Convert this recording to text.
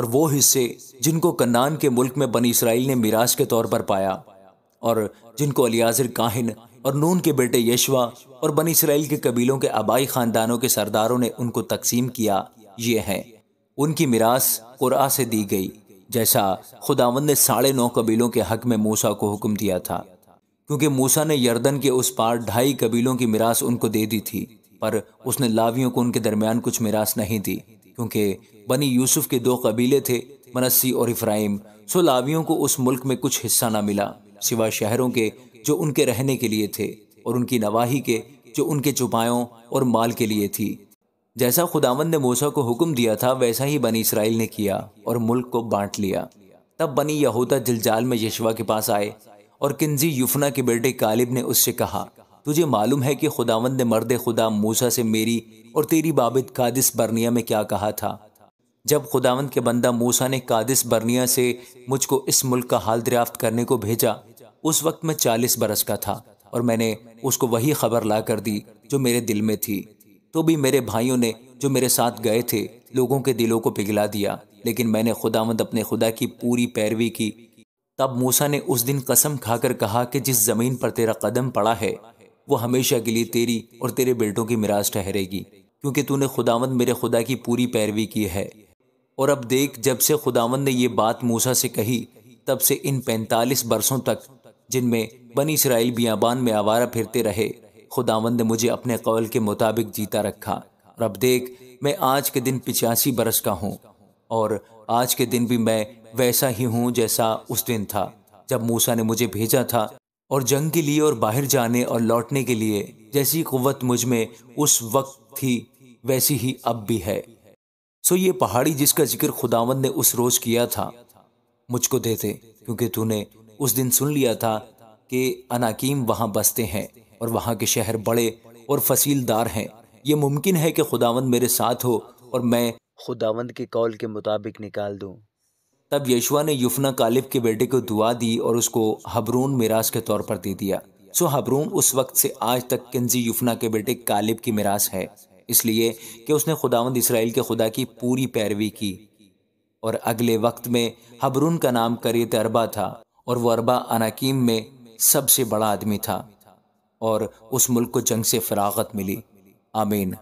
اور وہ حصے جن کو کنعان کے ملک میں بنی اسرائیل نے میراث کے طور پر پایا، اور جن کو الیعازر کاہن اور نون کے بیٹے یشوا اور بنی اسرائیل کے قبیلوں کے آبائی خاندانوں کے سرداروں نے ان کو تقسیم کیا، یہ ہیں۔ ان کی میراث قرآ سے دی گئی، جیسا خداوند نے 9.5 قبیلوں کے حق میں موسیٰ کو حکم دیا تھا، کیونکہ موسیٰ نے یردن کے اس پار 2.5 قبیلوں کی میراث ان کو دے دی تھی، پر اس نے لاویوں کو ان کے درمیان کچھ میراث نہیں دی، کیونکہ بنی یوسف کے 2 قبیلے تھے، منسی اور افرائیم، سو لاویوں کو اس ملک میں کچھ حصہ نہ ملا، سوا شہروں کے جو ان کے رہنے کے لیے تھے، اور ان کی نواحی کے جو ان کے چوپایوں اور مال کے لیے تھی۔ جیسا خداوند نے موسیٰ کو حکم دیا تھا ویسا ہی بنی اسرائیل نے کیا اور ملک کو بانٹ لیا۔ تب بنی یہودا جلجال میں یشوا کے پاس آئے، اور کنزی یفنہ کے بیٹے کالب نے اس سے کہا، تجھے معلوم ہے کہ خداوند نے مرد خدا موسیٰ سے میری اور تیری بابت قادس برنیہ میں کیا کہا تھا؟ جب خداوند کے بندہ موسیٰ نے قادس برنیہ سے مجھ کو اس ملک کا حال دریافت کرنے کو بھیجا، اس وقت میں 40 برس کا تھا، اور میں نے اس کو وہی خبر لا کر دی جو میرے دل میں تھی۔ تو بھی میرے بھائیوں نے جو میرے ساتھ گئے تھے لوگوں کے دلوں کو پگھلا دیا، لیکن میں نے خداوند اپنے خدا کی پوری پیروی کی۔ تب موسیٰ نے اس دن قسم کھا کر کہا کہ جس زمین پر تیرا قدم پڑا ہے وہ ہمیشہ کے لیے تیری اور تیرے بیٹوں کی میراث ٹھہرے گی، کیونکہ تو نے خداوند میرے خدا کی پوری پیروی کی ہے۔ اور اب دیکھ، جب سے خداوند نے یہ بات موسیٰ سے کہی تب سے ان 45 برسوں تک جن میں بنی اسرائیل بیابان میں آوارہ پھرتے رہے، خداوند نے مجھے اپنے قول کے مطابق جیتا رکھا۔ اور اب دیکھ، میں آج کے دن 85 برس کا ہوں، اور آج کے دن بھی میں ویسا ہی ہوں جیسا اس دن تھا جب موسیٰ نے مجھے بھیجا تھا، اور جنگ کے لیے اور باہر جانے اور لوٹنے کے لیے جیسی قوت مجھ میں اس وقت تھی ویسی ہی اب بھی ہے۔ سو یہ پہاڑی جس کا ذکر خداوند نے اس روز کیا تھا مجھ کو دے دے، کیونکہ تو نے اس دن سن لیا تھا کہ اناکیم وہاں بستے ہیں، اور وہاں کے شہر بڑے اور فصیل دار ہیں۔ یہ ممکن ہے کہ خداوند میرے ساتھ ہو اور میں خداوند کے قول کے مطابق نکال دوں۔ تب یشوا نے یفنہ کالب کے بیٹے کو دعا دی اور اس کو حبرون میراث کے طور پر دے دیا۔ سو حبرون اس وقت سے آج تک کنزی یفنہ کے بیٹے کالب کی میراث ہے، اس لیے کہ اس نے خداوند اسرائیل کے خدا کی پوری پیروی کی۔ اور اگلے وقت میں حبرون کا نام کریت اربا تھا، اور وہ اربا اناکیم میں سب سے بڑا آدمی تھا، اور اس ملک کو جنگ سے فراغت ملی۔ آمین۔